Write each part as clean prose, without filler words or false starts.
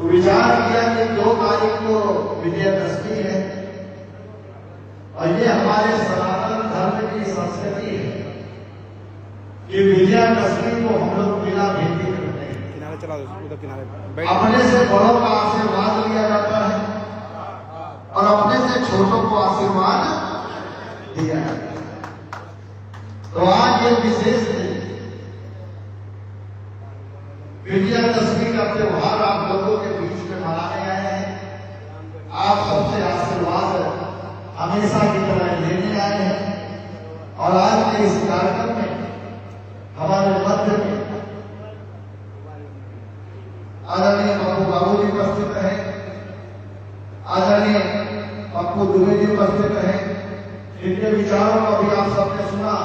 तो विचार किया कि 2 तारीख को विजयदशमी है और ये हमारे सनातन धर्म की संस्कृति है कि विजयदशमी को हम लोग बिना भेदी करते हैं। किनारे चला दो, उधर किनारे अपने से बड़ों का आशीर्वाद लिया जाता है और अपने से छोटों को आशीर्वाद दिया जाता है। तो आज ये विशेष दिन विजयदशमी का त्योहार आप लोगों के बीच में मनाने आए हैं। आप सबसे आशीर्वाद हमेशा की तरह लेने आए हैं और आज के इस कार्यक्रम में हमारे मध्य में आदरणीय पप्पू बाबू जी उपस्थित है, आदरणीय पप्पू दुबे जी उपस्थित है। इनके विचारों को भी आप सबने सुना।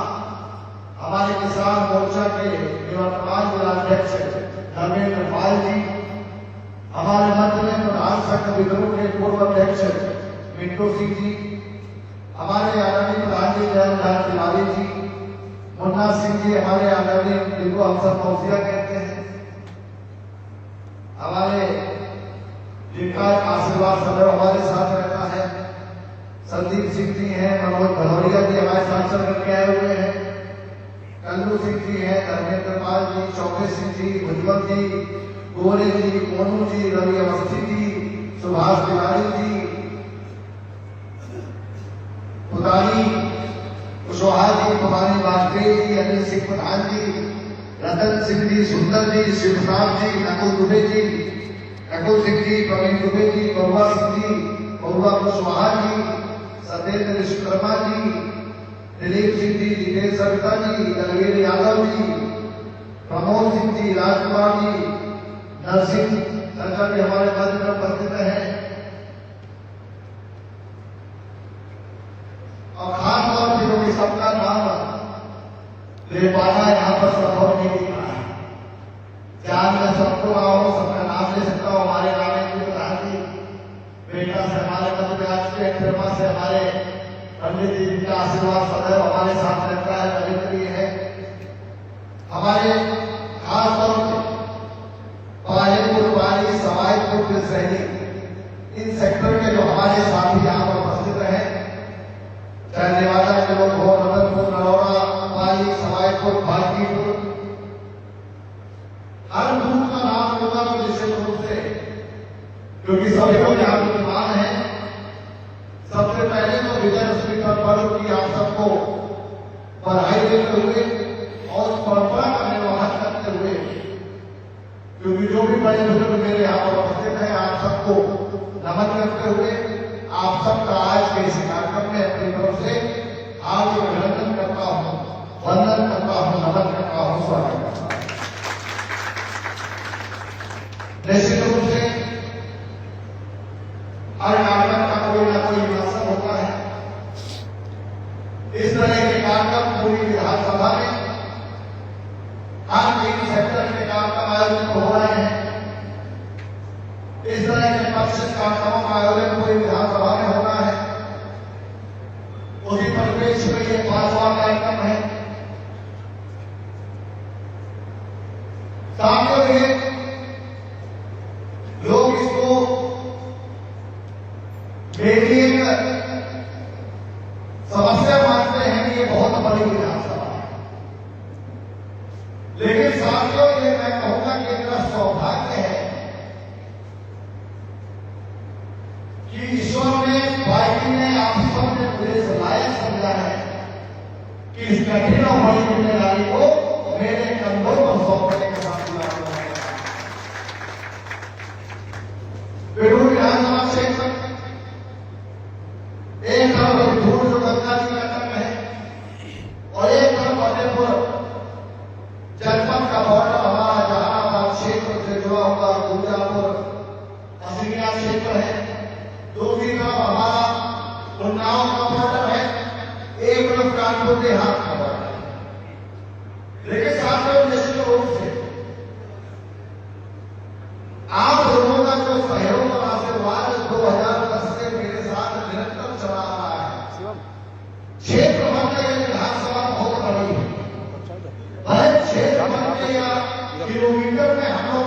हमारे किसान मोर्चा के निवर्तमान जिलाध्यक्ष धर्मेंद्र पाल जी, हमारे मध्य में प्रधान संघ विद्रोह के पूर्व अध्यक्ष मिंटू सिंह जी, हमारे आदरणीय प्रधान जी जयराम तिवारी जी, मुन्ना सिंह जी, हमारे आदरणीय जिनको हम सब मौसिया कहते हैं, हमारे जिनका आशीर्वाद सदैव हमारे साथ रहता है, संदीप सिंह जी हैं, मनोज भदौरिया जी हमारे साथ चल करके आए हुए हैं, कल्लू सिंह जी हैं, धर्मेंद्र पाल जी, चौबे सिंह जी, भुजबल जी, गोरे जी, मोनू जी, रवि अवस्थी जी, सुभाष तिवारी जी, पुतानी कुशवाहा जी, भवानी वाजपेयी जी, अनिल सिंह प्रधान जी, रतन सिंह जी, सुंदर जी, शिव प्रताप जी, नकुल दुबे जी, नकुल सिंह जी, प्रवीण दुबे जी, बउआ सिंह जी, बउआ कुशवाहा जी, सत्येंद्र विश्वकर्मा जी, दिलीप सिंह जी, जितेश सविता जी, दलवीर यादव जी, प्रमोद सिंह जी, राजकुमार जी, नरसिंह सरकार जी हमारे मध्य में उपस्थित है और खास तौर पर क्योंकि सबका नाम ले पाना यहाँ पर संभव नहीं दिख रहा है। चार में सबको आओ, सबका नाम ले सकता हूँ। हमारे नाम में प्रधान जी बेटा से हमारे मध्य में आज के कृपा से हमारे पंडित जी जिनका आशीर्वाद सदैव हमारे साथ रहता है, पवित्र है। हमारे खास तौर पर पालेपुर, वाली, सवाईपुर, सैनी, इन सेक्टर के जो हमारे साथी यहाँ पर उपस्थित हैं, चाहे नेवादा के लोग हो, रतनपुर, नरौरा, वाली, सवाईपुर, भागीपुर, हर बूथ का नाम होगा तो निश्चित रूप से क्योंकि सभी लोग यहाँ विद्यमान है। सबसे पहले तो विजयदशमी का पर्व की आप सबको बधाई देते हुए और परंपरा का निर्वहन करते हुए, क्योंकि जो भी बड़े बुजुर्ग मेरे यहाँ पर उपस्थित हैं, आप सबको नमन करते हुए आप सबका आज के इस कार्यक्रम में अपनी तरफ से हार्दिक अभिनंदन करता हूँ, वंदन करता हूँ, नमन करता हूँ, स्वागत करता हूँ। निश्चित रूप से हर कार्यक्रम का कोई ना कोई मकसद होता है। इस तरह के कार्यक्रम पूरी विधानसभा में हर 3 सेक्टर के कार्यक्रम आयोजित हो रहे हैं। इस तरह के पक्ष कार्यक्रमों का आयोजन पूरी विधानसभा में होना है। उसी परिप्रेक्ष्य में ये 5वां कार्यक्रम है। साथियों, ये लोग इसको मेरी एक समस्या मानते हैं कि ये बहुत बड़ी विधानसभा है, लेकिन साथियों ये मैं कहूंगा कि मेरा सौभाग्य है कि ईश्वर ने, पार्टी ने, आप सबने मुझे इस लायक समझा है कि इस कठिन और बड़ी जिम्मेदारी को मेरे कंधों पर सौंपने के साथ बेडूर विधानसभा क्षेत्र एक तरफ विधूर जो गंगा जी का तट है और एक तरफ फतेहपुर जनपद का बॉर्डर हमारा जहानाबाद क्षेत्र से जुड़ा हुआ गुरजापुर हसीनिया क्षेत्र है। दूसरी तरफ हमारा उन्नाव का बॉर्डर है, एक तरफ कानपुर देहात का बॉर्डर है। लेकिन साथियों, निश्चित रूप से आप लोगों का जो सहयोग और आशीर्वाद 2010 से मेरे साथ निरंतर चला रहा है। क्षेत्र भर में विधानसभा बहुत बड़ी है, क्षेत्र भर में या किलोमीटर में हम लोग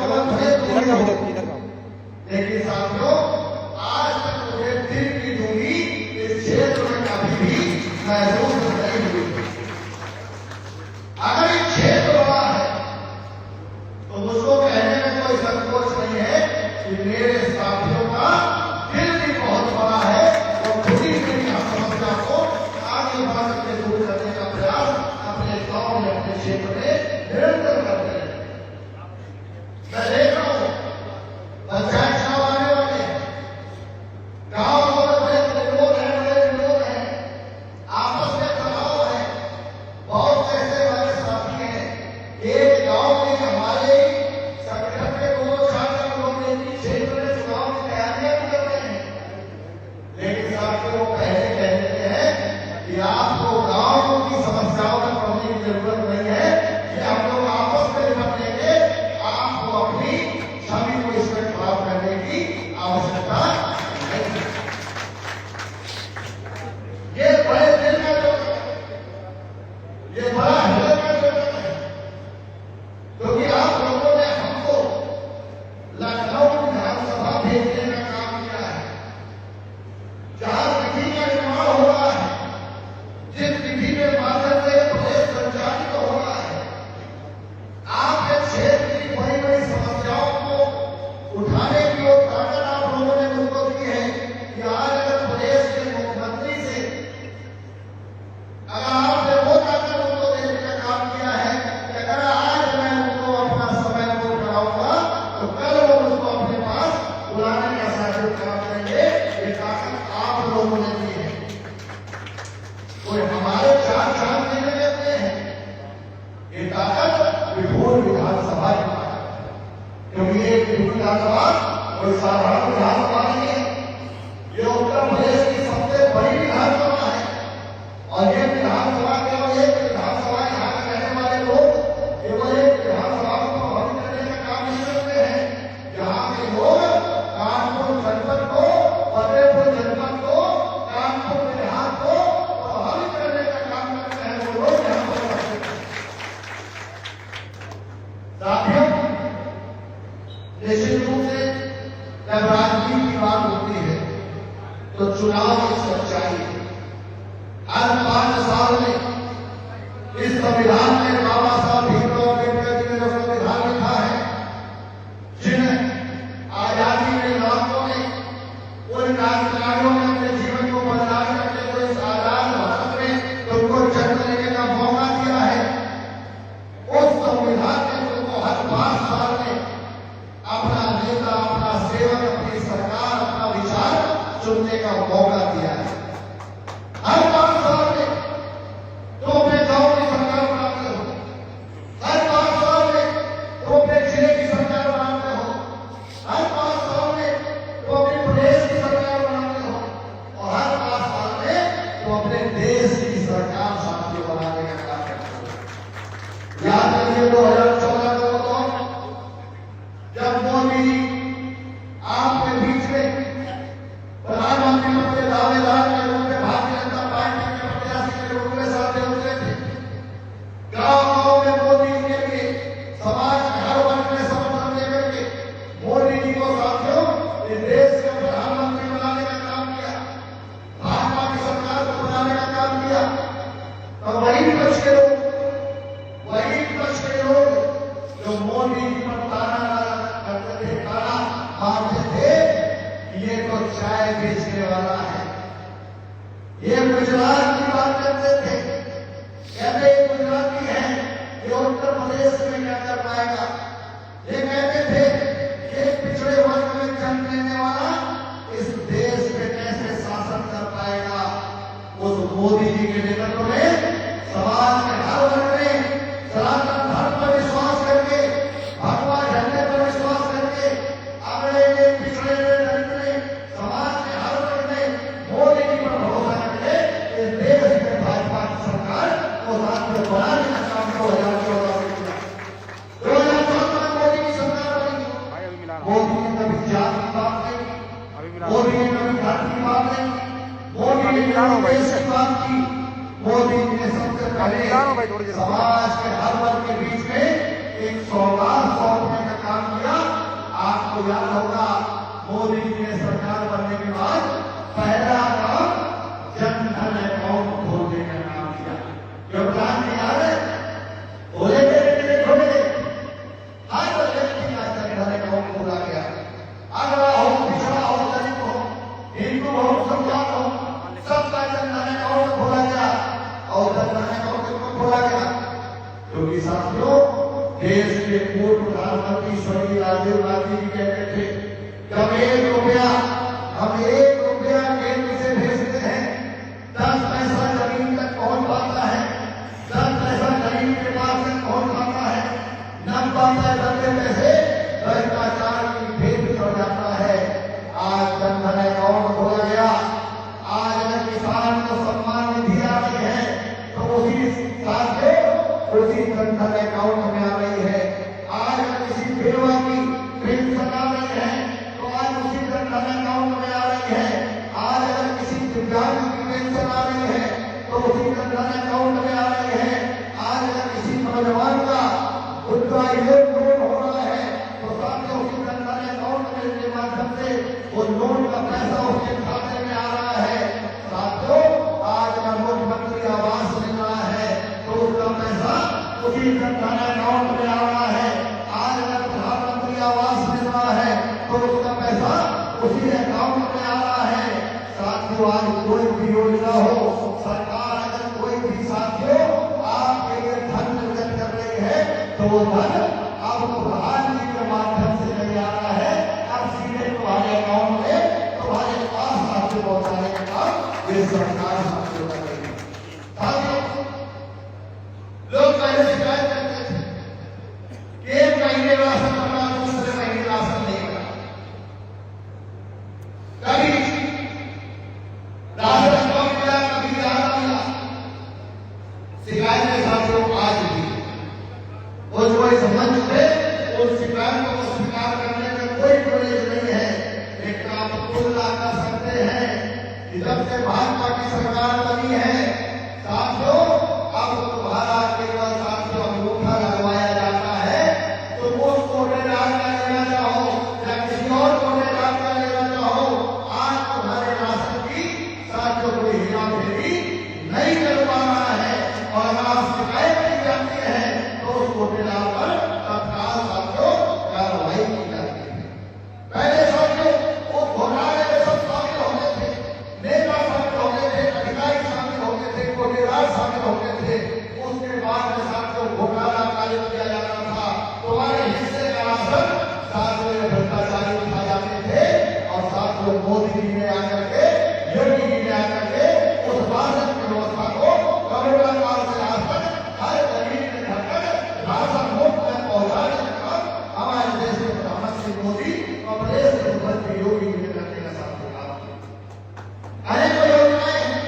विधानसभा कोई साधारण विधानसभा नहीं है। ये उत्तर प्रदेश की सबसे बड़ी विधानसभा है और ये विधानसभा केवल एक विधानसभा यहाँ के रहने वाले लोग केवल एक विधानसभा को प्रभावित करने का काम नहीं करते हैं। यहाँ के लोग कानपुर जनपद को, फतेहपुर जनपद को, कानपुर देहात को प्रभावित करने का काम करते हैं। वो लोग यहाँ पर रहते हैं। साथियों, निश्चित रूप से जब राजनीति की बात होती है तो चुनाव की सच्चाई है। हर 5 साल में इस संविधान में बाबा साहब भीमराव अम्बेडकर जी ने जो संविधान लिखा है, जिन आजादी के नायकों ने, उन क्रांतिकारियों ने अपने जीवन को बलिदान करके को इस आजाद भारत में तुमको जन्म लेने का मौका दिया है, उस संविधान ने तुमको हर 5 साल में अपना नेता, अपना सेवक, अपनी सरकार, अपना विचार चुनने का मौका दिया है। हर 5 साल में तुम अपने गांव की सरकार बनाते हो, हर 5 साल में तुम अपने जिले की सरकार बनाते हो, हर 5 साल में तुम अपने प्रदेश की सरकार बनाते हो और हर 5 साल में तुम अपने देश की सरकार साथियों बनाने का काम करते हो। याद रखिए 2014 का वो दौर जब मोदी आपके बीच में प्रधानमंत्री पद के दावेदार के रूप में भारतीय जनता पार्टी के प्रत्याशी के रूप में सामने उतरे थे। गांव-गांव में मोदी के लिए समाज के हर वर्ग में समर्थन देकर के मोदी जी को साथियों इस देश के प्रधानमंत्री बनाने का काम किया, भाजपा की सरकार को बनाने का काम किया। और वही विपक्ष के लोग जो मोदी जी पर ताना करते थे, ताना मारते थे, ये तो चाय बेचने वाला है, ये गुजरात की बात करते थे, कहते ये गुजराती है, ये उत्तर प्रदेश में क्या कर पाएगा। ये कहते थे ये पिछड़े वर्ग में जन्म लेने वाला इस देश में कैसे शासन कर पाएगा। उस मोदी जी के नेतृत्व में समाज के हर वर्ग में सनातन धर्म पर विश्वास करके, भगवा झंडे पर विश्वास करके, अगड़े में, पिछड़े में, दलित समाज के हर वर्ग में मोदी जी पर भरोसा करके इस देश में भाजपा की सरकार को साथ में बनाने का काम 2014 में किया। 2014 में मोदी की सरकार बनी। भाई अभी मिला मोदी ने कभी जात की बात नहीं, मोदी ने कभी धर्म की बात नहीं, मोदी ने कभी देश की बात की। मोदी जी ने सबसे पहले समाज के हर वर्ग के बीच में एक सौगात सौंपने का काम किया। आपको याद होगा मोदी जी ने सरकार बनने के बाद पहला काम जन धन अकाउंट खोलने का काम किया। योगदान नहीं आ रहे खोले खोले हर व्यक्ति का जन धन अकाउंट खोला गया। अगला हो, पिछड़ा हो, दलित हो, हिंदू हो, मुसलमान हो, सबका जन धन अकाउंट खोला गया और जन धन अकाउंट खोला गया क्योंकि साथियों देश के पूर्व प्रधानमंत्री स्वर्गीय राजीव गांधी जी कहते थे जब 1 रुपया हम 1 रुपया केंद्र से भेजते हैं 10 पैसा जमीन तक पहुंच पाता है, 10 पैसा गरीब के पास तक पहुंच पाता है, 90 पैसे भ्रष्टाचार की भेद चढ़ जाता है। आज जन धन अकाउंट खोला गया। आज अगर किसान को सम्मान निधि आ रही है तो उसी साथ उसी जन धन अकाउंट में आ रही है। आज अगर किसी बेवा की पेंशन आ रही है तो आज उसी जन धन अकाउंट में आ रही है। आज अगर किसी दिव्यांग की पेंशन आ रही है तो उसी जन धन अकाउंट में आ रही है। आज अगर किसी नौजवान का मुद्रा लोन हो रहा है तो साथ उसी जन धन अकाउंट में के माध्यम से वो लोन का पैसा उसके खाते में आ रहा है। साथियों आज अगर मुख्यमंत्री आवास मिल रहा है तो उसका पैसा उसी जन धन अकाउंट में आ रहा है। आज अगर प्रधानमंत्री आवास मिल रहा है तो उसका पैसा उसी अकाउंट में आ रहा है। साथियों आज कोई भी योजना हो, सरकार अगर कोई भी साथियों आपके लिए धन निर्गत कर रही है तो वो धन अब प्रधान जी के माध्यम से नहीं आ रहा है, अब सीधे तुम्हारे अकाउंट में तुम्हारे पास साथियों पहुंचाने का काम ये सरकार साथियों कर रही है। साथियों लोग पहले शिकायत करते थे कि 1 महीने राशन बना, दूसरे महीने राशन नहीं बना। जब से भाजपा की सरकार बनी है साथियों, अब तुम्हारा केवल साथियों अंगूठा लगवाया जाता है। तुम उस कोटेदार का लेना चाहो या किसी और कोटेदार का लेना चाहो, आज तुम्हारे राशन की साथियों कोई हेरा फेरी नहीं कर पा रहा है। और अगर आप शिकायत की जाती है तो उस कोटेदार पर तत्काल साथियों कार्रवाई की जाती है। पहले साथियों उस घोटाले में सब शामिल होते थे, नेता शामिल होते थे, अधिकारी शामिल होते थे, कोटेदार शामिल होते थे। उसके बाद में साथियों घोटाला कायम किया जाता था, तुम्हारे हिस्से का राशन साथियों ये भ्रष्टाचारी उठा जाते थे। और साथियों मोदी जी ने आकर के, योगी जी ने आकर के उस राशन की व्यवस्था को करोड़ों काल से आज तक हर गरीब के घर तक राशन मुफ्त में पहुंचाने का काम हमारे देश के प्रधानमंत्री मोदी और प्रदेश के मुख्यमंत्री योगी जी ने करने का साथ काम किया। अनेकों योजनाएं हैं,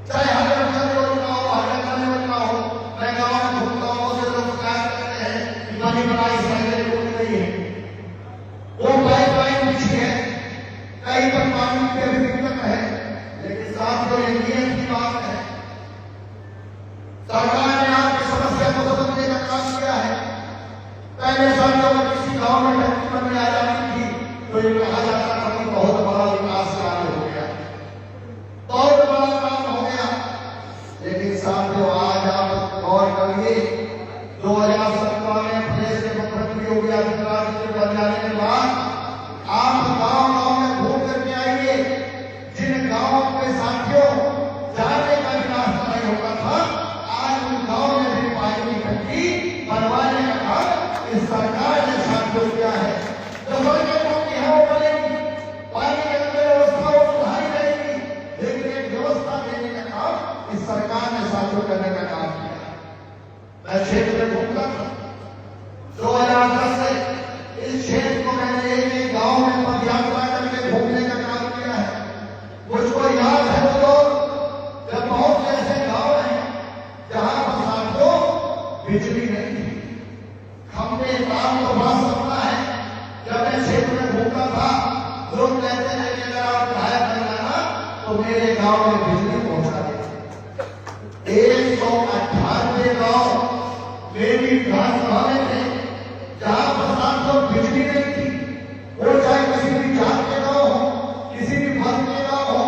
चाहे हर योजना हो, हर योजना हो। मैं गाँव में घूमता हूँ, से लोग शिकायत करते हैं कि बनी बनाई सड़कें टूट गई है, वो पाइपलाइन बिछी है, कहीं पर पानी की भी दिक्कत है। लेकिन साथियों ये नियत की बात है, सरकार ने आपकी समस्या को समझने का काम किया है। पहले साथियों में किसी गांव में टंकी बनने आ जाती थी तो ये कहा जाता था कि बहुत बड़ा विकास कार्य हो गया, बहुत बड़ा काम हो गया। लेकिन साथियों आज आप गौर करिए, 2017 में प्रदेश के मुख्यमंत्री योगी आदित्यनाथ जी के बन जाने के बाद आप गांव-गांव में घूम करके आइए, जिन गांवों के साथियों जाने का भी रास्ता नहीं होता था, आज उन गांव में भी पानी की टंकी बनवाने का काम इस सरकार ने साथियों किया है। जो सड़कें टूटी है वो बनेगी, पानी की व्यवस्था वो सुधारी जाएगी, लेकिन एक व्यवस्था देने का काम इस सरकार ने साथियों करने का काम किया। मैं क्षेत्र में घूमता था 2010 से, इस क्षेत्र को मैंने एक गांव में पदयात्रा करके घूमने का काम किया है। मुझको याद है वो लोग, जब बहुत से ऐसे गांव हैं जहां पर साथियों बिजली नहीं थी, खंभे तार तो बड़ा सपना है। जब मैं क्षेत्र में घूमता था लोग कहते थे कि अगर आप विधायक बन जाना तो मेरे गांव में बिजली पहुंचा देते। 198 गांव मेरी विधानसभा में थे जहां पर साथियों बिजली नहीं थी, वो चाहे किसी भी जात के गांव हो, किसी भी वर्ग के गांव हो।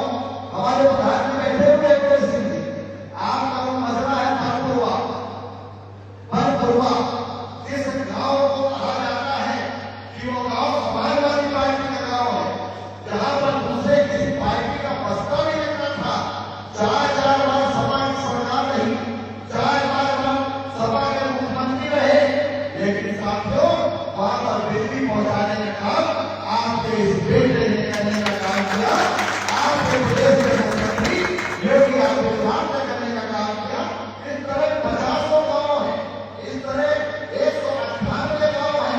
हमारे प्रधान में बैठे हुए कोई स्थिति, आपका वो मसला है भरपुरवा, जिस गांव को कहा जाता है कि वो गांव समाजवादी पार्टी का गांव है, जहां पर दूसरे किसी पार्टी का बस्ता नहीं लगता था। 4 बार सपा की सरकार रही, 4 बार सपा के मुख्यमंत्री रहे, लेकिन साथियों वहां पर बिजली पहुंचाने का काम आपके इस बेटे ने करने का काम किया। आपके प्रदेश के मुख्यमंत्री योगी आदित्यनाथ ने करने का काम किया। इस तरह 50 गांव है, इस तरह 198 गांव है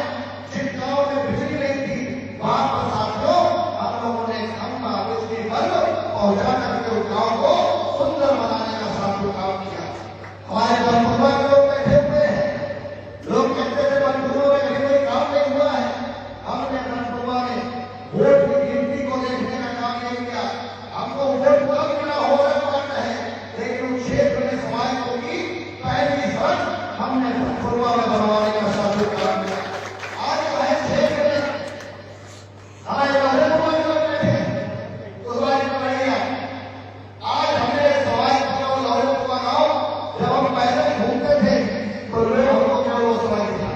जिन गांव में बिजली नहीं थी, वहां पर साथियों हम लोगों ने खंभा बिजली बल्ब पहुंचा करके उस गांव को सुंदर बनाने का साथियों काम किया। हमारे बनपुरवा के लोग बैठे हुए हैं, लोग कहते थे बनपुरवा में कहीं कोई काम नहीं हुआ है। हमने बनपुरवा में वोट की गिनती को देखने का काम नहीं किया, हमको वोट कम मिला हो रहा है, लेकिन उस क्षेत्र में समाज की पहली सड़क हमने बनपुरवा में बनवाने का साथियों काम किया। आज वह क्षेत्र में हमारे बनपुरवा के लोग बैठे हैं, उस बात को बढ़िया। आज हमने सवाल किया लहरेपुरवा गांव, जब हम पैदल घूमते थे तो लोग हमको क्या वो सवाल था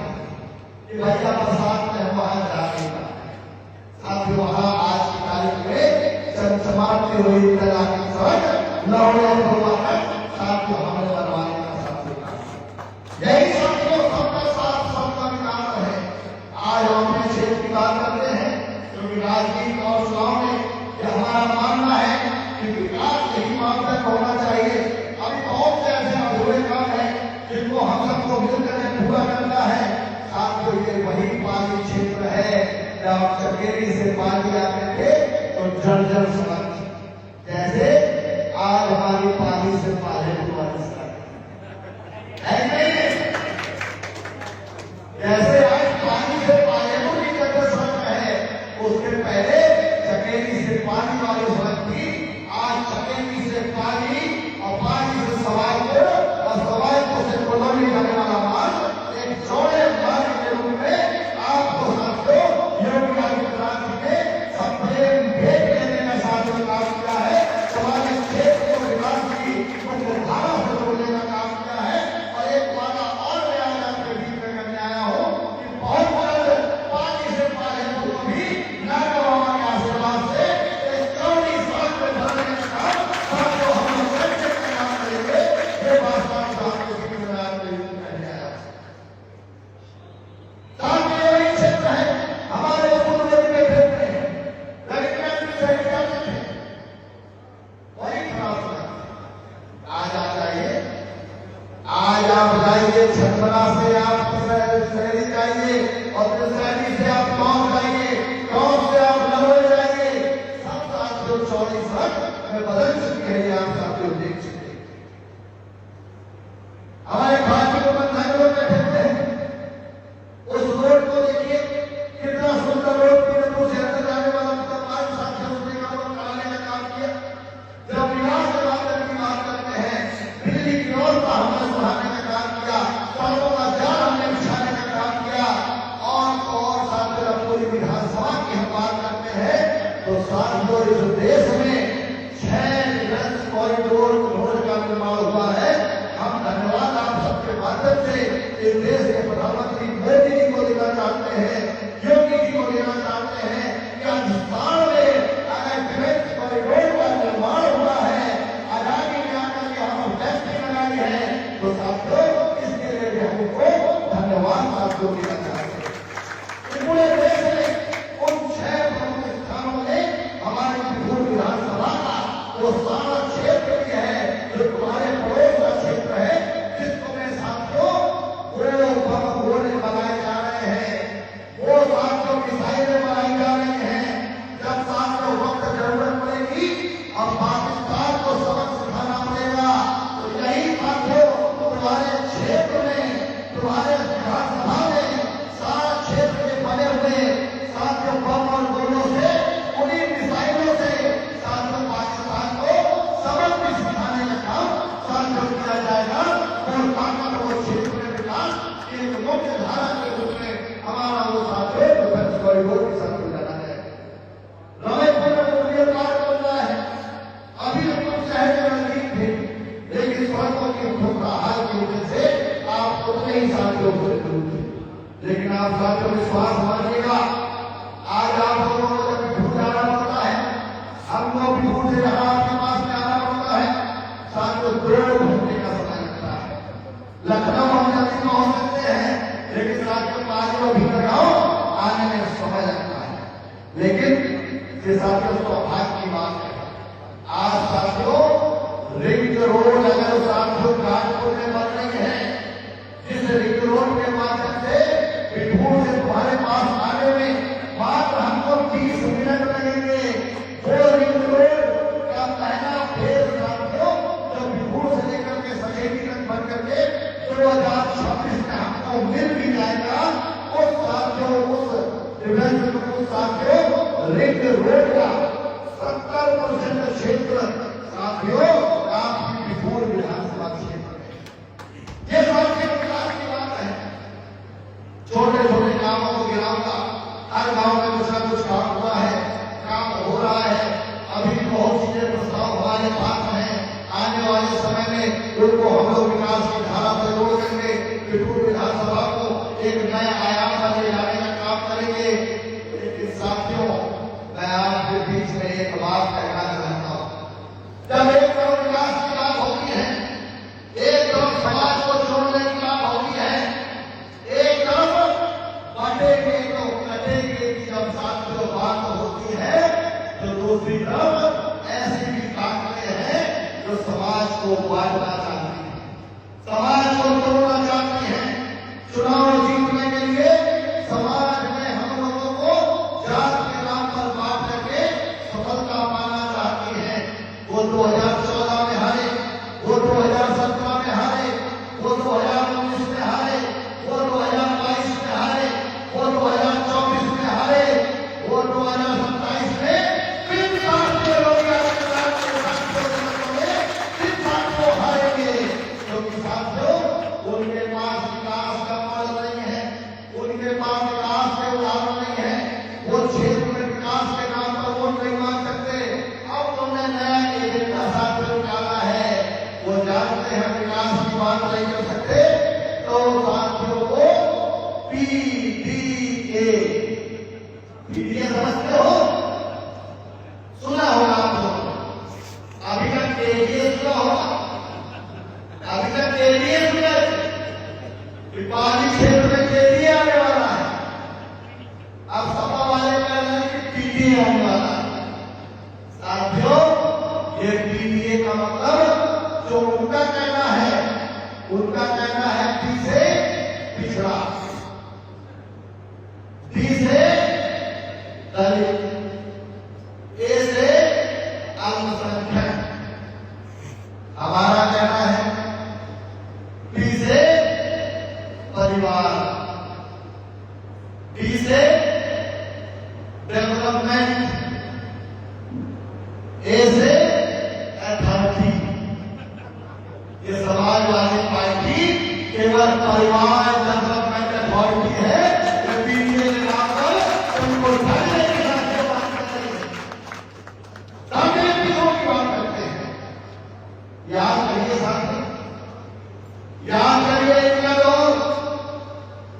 कि भैया बरसात में हम वहां जा नहीं पाते। साथियों वहां आज की तारीख में चमचमाती हुई कला की सड़क लहरेपुरवा तक साथियों हमने बनवाने का साथियों काम। यही साथियों सबका साथ सबका विकास है। आज हम अपने क्षेत्र की बात करते हैं क्योंकि राजनीति और चुनाव में यह हमारा मानना है कि विकास यही मापदंड होना चाहिए। अभी बहुत से ऐसे अधूरे काम हैं जिनको हम सबको मिलकर पूरा करना है। साथियों ये वही पानी क्षेत्र है जब चकेरी से पानी आते थे तो जर्जर सड़क, जैसे आज हमारी पानी से पाले वाली सड़क है नहीं, जैसे आज पानी से पाले की जगह सड़क है, उसके पहले चकेरी से पानी वाली सड़क थी। ये साथियों सौभाग्य की बात है। आज साथियों रिंग रोड अगर साथियों कानपुर में बन रही है, जिस रिंग रोड के माध्यम से बिठूर से तुम्हारे पास आने में मात्र हमको 30 मिनट लगेंगे। वो रिंग रोड का पहला फेज साथियों जो बिठूर से लेकर के सकेती तक बन करके 2026 में हमको मिल भी जाएगा। उस साथियों उस साथियों रिंग रोड का 70% क्षेत्र साथियों आपकी बिठूर विधानसभा क्षेत्र में। ये साथियों विकास की बात है। छोटे छोटे कामों को गिराऊंगा। हर गांव में कुछ ना कुछ काम हुआ है, काम हो रहा है। अभी बहुत चीजें प्रस्ताव हमारे पास हैं। आने वाले समय में उनको हम लोग विकास की धारा से जोड़ करके बिठूर विधानसभा को एक नया आयाम पर ले जाने का काम करेंगे। लेकिन साथियों मैं आपके बीच में एक बात कहना चाहता हूं। जब एक तरफ विकास की बात होती है, एक तरफ समाज को जोड़ने की बात होती है, एक तरफ बांटेंगे तो कटेंगे की जब साथियों बात होती है, तो दूसरी तरफ ऐसी भी ताकतें हैं जो समाज को बांटना चाहती है, समाज को तोड़ना चाहती है। चुनाव जीतने के लिए समाज में हम लोगों को जात के नाम पर बांट करके सफलता पाना चाहती है। वो 2014 में हारे, वो 2017 में हारे, वो 2019 में हारे, वो 2022 में हारे, वो 2024 में हारे, वो 2027 में फिर भारतीय लोग हारेंगे। क्योंकि साथियों उनके पास विकास का मॉडल नहीं है, उनके पास विकास के उदाहरण नहीं है। वो क्षेत्र में विकास के नाम पर वोट नहीं मांग सकते। अब उन्होंने नया एजेंडा साथियों निकाला है। वो जानते हैं विकास की बात नहीं कर सकते, तो साथियों को पीडीए समझते हो, सुना होगा आप लोग। अभी तक केडीएस सुना होगा, अभी तक केडीएस पानी क्षेत्र में केडीए आने वाला है। अब सपा वाले कह रहे हैं कि पीडीए आने वाला है। साथियों ये पीडीए का मतलब जो उनका कहना है, उनका कहना है पी से पिछड़ा, डी से दलित, ए से अल्पसंख्यक। हमारा कहना है पी से परिवार, डी से डेवलपमेंट, ए से अथॉरिटी। ये समाजवादी पार्टी केवल परिवार डेवलपमेंट अथॉरिटी है। पीडीए के नाम पर उनको ढालने के साथ बात कर रही है, सामने पिछड़ों की बात करते हैं। याद करिए साथी, याद करिए इनका लोग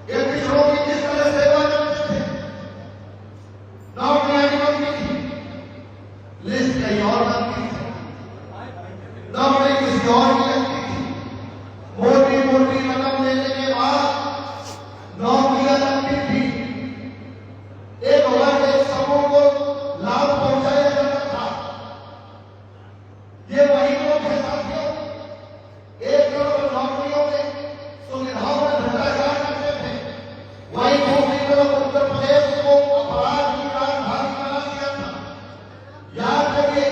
ये पिछड़ों की किस तरह सेवा करते थे। नौकरियां निकलती थी, लिस्ट कहीं और बनती थी, नौकरी किसी और की लगती थी। मोटी मोटी रकम लेने के बाद नौकरियां लगती थी। एक वर्ग एक समूह को लाभ पहुंचाया जाता था। ये वही लोग हैं साथियों, एक तरफ नौकरियों में सुविधाओं में भ्रष्टाचार करते थे, वही दूसरी तरफ उत्तर प्रदेश को अपराध की राजधानी बना दिया था। याद करिए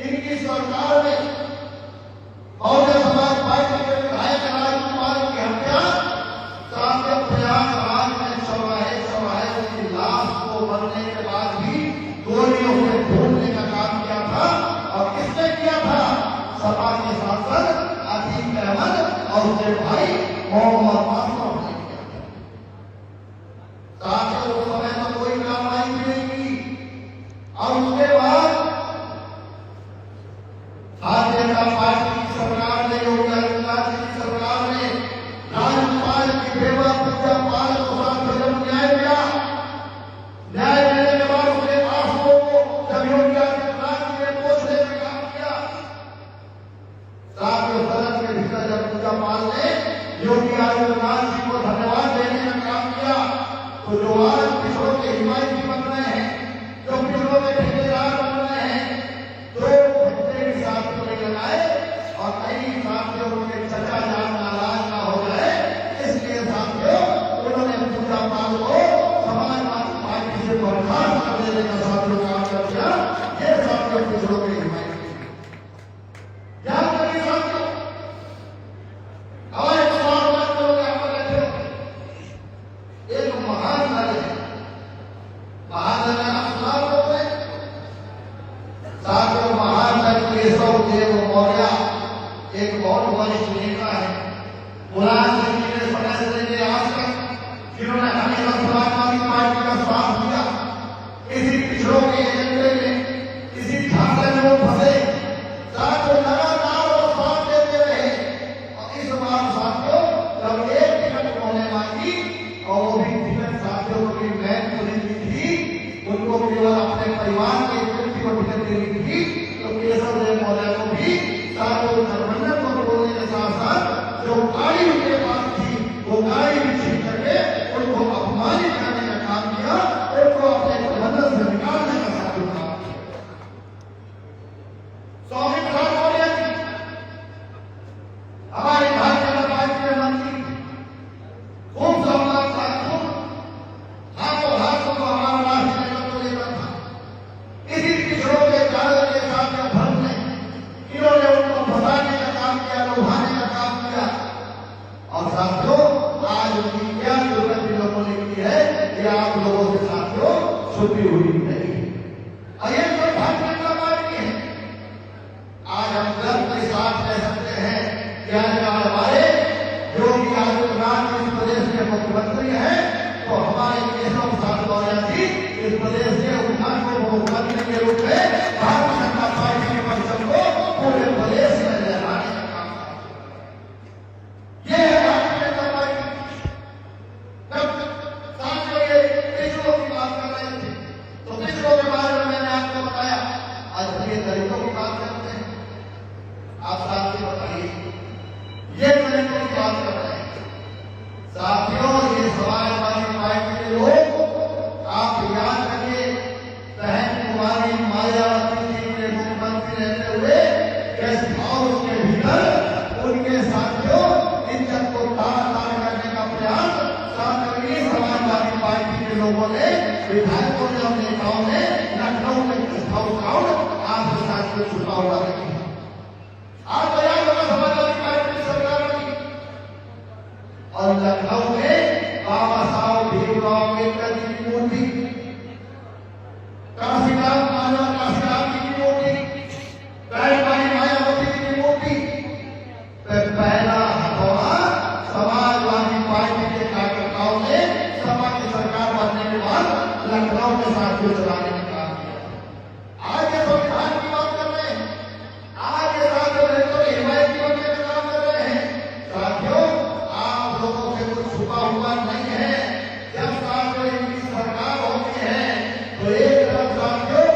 इनकी सरकार ने बहुजन समाज पार्टी के विधायक राजकुमार की हत्या साथियों प्रयागराज में चौराहे उनकी लाश को बनने के बाद भी गोलियों से ढूंढने का काम किया था। और किसने किया था? सपा के सांसद अतीक अहमद और उनके भाई मोहम्मद आसफ ने किया था। साथियों उस समय तो कोई कार्रवाई भी नहीं की। और उसके बाद भारतीय जनता पार्टी की सरकार ने, योगी आदित्यनाथ जी की सरकार ने राज्यपाल की बेवा पूजा पाल को साथ न्याय मिला। न्याय मिलने विकास कर देने का साथियों काम कर दिया। ये साथियों पिछड़ों की हिमायत याद करिए साथियों। हमारे सवाल बात करोगे आप बैठे हो। एक महान नदी है, महान नदी का सुनाम लोगे साथियों। महान नदी केशव देव मौर्य एक बहुत वरिष्ठ नेता है। मुलायम सिंह जी ने समय से लेकर आज तक जिन्होंने हमेशा समाजवादी पार्टी का साथ दिया। इसी पिछड़ों के एजेंडे में, इसी ढांचे में वो फंसे, साथियों लगातार वो साथ देते रहे। और इस बार साथियों जब एक टिकट उन्होंने मांगी और वो भी टिकट साथियों की बैंक खुली थी, उनको केवल अपने परिवार के व्यक्ति को टिकट देनी थी, तो केशव देव मौर्य को भी साथियों गठबंधन को बोलने के साथ साथ जो गाड़ी उनके पास थी वो गाड़ी भी छीन करके उनको अपमानित करने का काम किया, उनको अपने गठबंधन से निकालने का साथियों काम किया। स्वामी प्रसाद मौर्य जी हमारी भारतीय जनता पार्टी के मंत्री खूब सम्मान था, खूब हाथों को हमारा राष्ट्रीय नेतृत्व लेकर था। इसी पिछड़ों के कारण के साथ में धर्म ने इन्होंने उनको फंसाने का काम किया, लुभाने का काम किया। और साथियों आज उनकी क्या दुर्गति लोगों ने की है, ये आप लोगों से साथियों छुपी हुई नहीं है। और ये तो भारतीय जनता पार्टी है। आज हम गर्व के साथ कह सकते हैं कि आज हमारे योगी आदित्यनाथ इस प्रदेश के मुख्यमंत्री हैं, तो हमारे केशव प्रसाद मौर्य जी इस प्रदेश के उत्थान को मुख्यमंत्री के रूप में भारतीय जनता पार्टी के परिसर को पूरे प्रदेश में लहराने का काम किया। ये है भारतीय जनता पार्टी। जब साथियों ये पिछड़ों की बात कर रहे थे तो पिछड़ों के बारे में मैंने आपको बताया। आज ये दलितों की बात करते हैं, आप साथियों बताइए ये दलितों की बात कर रहे हैं। साथियों ये समाजवादी पार्टी के लोग आप याद करिए, बहन कुमारी मायावती जी के मुख्यमंत्री रहते हुए गेस्ट हाउस के भीतर उनके साथियों इज्जत को तार-तार करने का प्रयास साथियों समाजवादी पार्टी के लोगों ने, विधायकों ने और नेताओं ने लखनऊ में गेस्ट हाउस आउट आपके साथियों छुपा हुआ रखी। आपको याद होगा समाजवादी पार्टी की सरकार की और लखनऊ में बाबा साहब भीमराव अम्बेडकर जी की मूर्ति, काशीराम जी की मूर्ति, बहन मायावती जी की मूर्ति पे पहला हथौड़ा समाजवादी पार्टी के कार्यकर्ताओं ने सपा की सरकार बनने के बाद लखनऊ में साथियों चलाने का काम किया। आज ये संविधान की बात कर रहे हैं, आज ये साथियों दलितों की हिमायत की बनने का काम कर रहे हैं। साथियों आप लोगों से कुछ छुपा हुआ नहीं है। जब साथियों इनकी सरकार होती है तो एक तरफ साथियों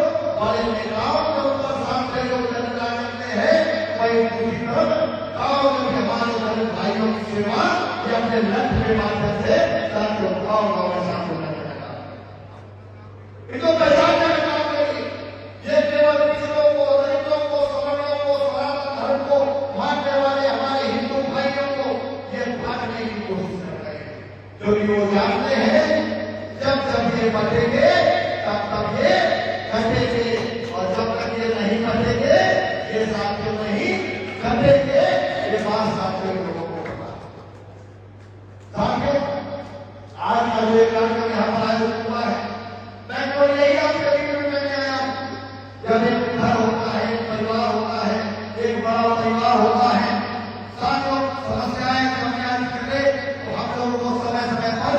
बड़े नेताओं के ऊपर साथियों लोग चर्चा करते हैं, वही दूसरी तरफ गाँव में हमारे दलित भाइयों की सेवा या अपने लक्ष्य के माध्यम से साथियों गाँव में साथियों करने का काम, इनको पहचानने का काम करिए। ये केवल पिछड़ों को, दलितों को, सवर्णों को, सनातन धर्म को मानने वाले हमारे हिंदू भाइयों को ये भागने की कोशिश कर रहे हैं, क्योंकि वो जानते हैं जब ये बटेंगे तब ये घटेंगे, और जब तक ये नहीं घटेंगे, ये साथियों नहीं घटेंगे। ये बात साथियों लोगों को पता। साथियों आज का जो एक कार्यक्रम यहाँ पर आयोजित हुआ है, मैं तो यही आपके लिए मिलने आया हूँ। जब एक घर होता है, एक परिवार होता है, एक बड़ा परिवार होता है, साथियों समस्याएं कमियां निकले तो हम लोगों को समय समय पर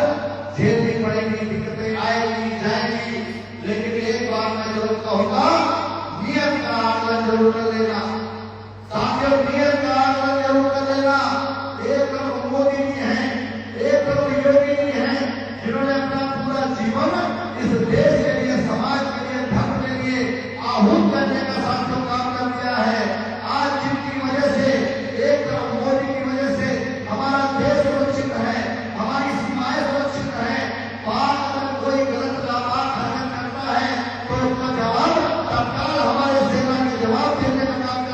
झेलनी पड़ेगी, दिक्कतें आएगी जाएगी। लेकिन एक बात मैं जरूर कहूंगा, नियत का आकलन जरूर कर लेना। साथियों नियत का आकलन जरूर कर लेना। एक तरफ मोदी जी हैं, एक तरफ योगी जी हैं, जिन्होंने अपना पूरा जीवन इस देश के लिए, समाज के लिए, धर्म के लिए आहूत करने का साथियों काम कर दिया है। आज जिनकी वजह से, एक तरफ मोदी की वजह से हमारा देश सुरक्षित है, हमारी सीमाएं सुरक्षित है। बाहर अगर कोई गलत लापरवाह हरकत करता है तो उसका जवाब तत्काल हमारे सेना के जवाब देने का काम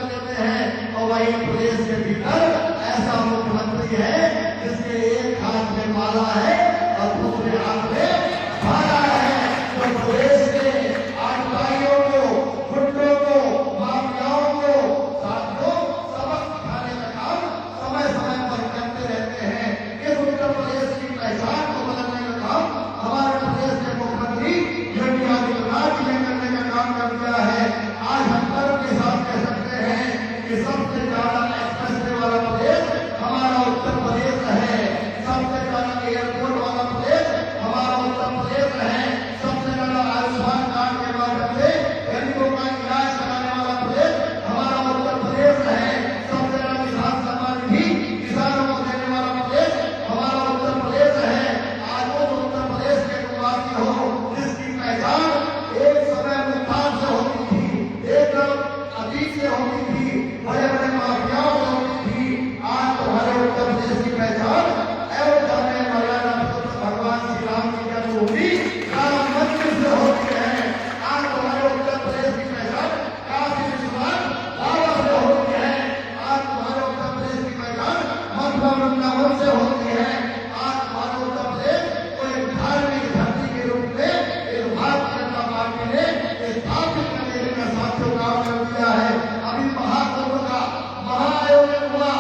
स्थापित करने का साथियों काम कर दिया है। अभी महाकुंभ का महाआयोजन हुआ,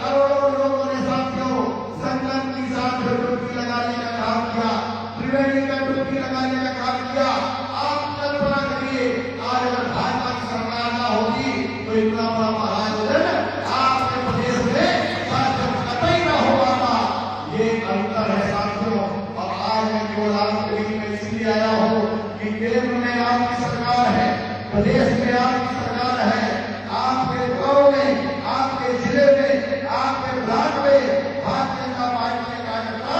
करोड़ों लोगों ने साथियों संगम की साथ डुबकी लगाने का काम किया, त्रिवेणी का डुबकी लगाने का काम किया। आप कल्पना करिए, आज अगर भाजपा की सरकार ना होती तो इतना बड़ा महाआयोजन आपके प्रदेश में साथियों कतई ना हो पाता। ये अंतर है साथियों। और आज मैं केवल आपके बीच में इसलिए आया हूँ कि केंद्र में आपकी सरकार है, प्रदेश में आपकी सरकार है, आपके गांव में, आपके जिले में, आपके ब्लॉक में भारतीय जनता पार्टी के कार्यकर्ता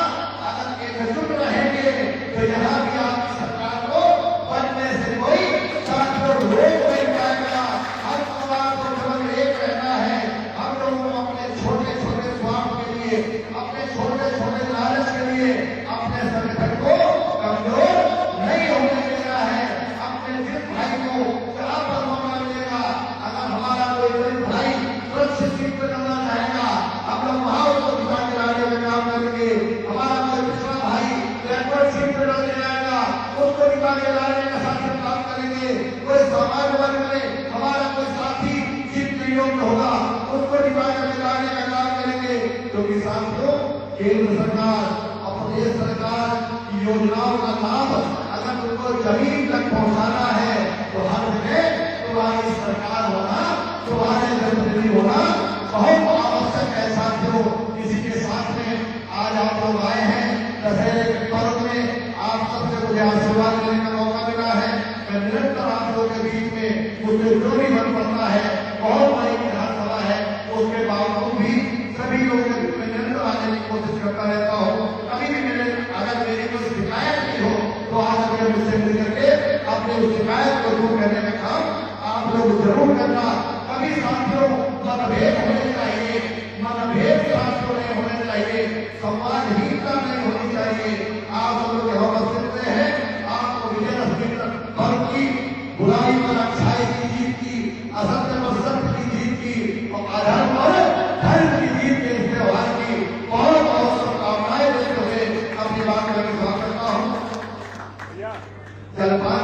अगर एकजुट रहेंगे तो यहाँ भी आपकी सरकार को बनने से कोई साथियों रोक नहीं पाएगा। हर परिवार को केवल एक रहना है, हम लोगों को अपने छोटे छोटे स्वार्थ के लिए, अपने छोटे छोटे लालच के लिए अपने संगठन को कमजोर नहीं होने देना है। अपने जिस भाई को कहाँ पर मौका मिलेगा, अगर हमारा कोई गरीब भाई सुरक्षित सीट पर करना चाहेगा, हम लोग वहां उसको दिखा के लाने का काम करेंगे। हमारा कोई पिछड़ा भाई बैकवर्ड सीट पर लग जाएगा, उसको दिखा के लाने का साथी काम करेंगे। कोई सामान्य वर्ग में हमारा कोई साथी सीट पर योग्य होगा, उसको दिखा के लाने का काम करेंगे। क्योंकि साथियों केंद्र सरकार और प्रदेश सरकार की योजनाओं का लाभ अगर तुमको जमीन तक पहुंचाना है तो हर जगह तुम्हारी सरकार होना, तुम्हारे जनप्रतिनिधि होना बहुत आवश्यक है साथियों। इसी के साथ में आज आप लोग आए हैं दशहरे के पर्व में, आप सबसे मुझे आशीर्वाद लेने का मौका मिला है। मैं निरंतर आप लोगों के बीच में मुझे जो भी मन पड़ता है, बहुत बड़ी विधानसभा है, उसके बावजूद भी सभी लोगों के बीच में निरंतर आने की कोशिश करता रहता हूँ। कभी भी मेरे अगर मेरी कोई शिकायत नहीं हो तो आज अगर मुझसे मिल करके अपने उस शिकायत को दूर करने का काम आप लोग जरूर करना। कभी साथियों मतभेद होने चाहिए, मतभेद साथियों नहीं होने चाहिए, संवादहीनता नहीं होनी चाहिए। आप सब लोग यहाँ उपस्थित हैं, आपको विजय पर्व की, बुराई पर अच्छाई की जीत की, असत्य पर सत्य की जीत की और अधर्म पर धर्म की जीत के इस त्योहार की बहुत बहुत शुभकामनाएं देते हुए अपनी बात करके समाप्त करता हूँ। जलपान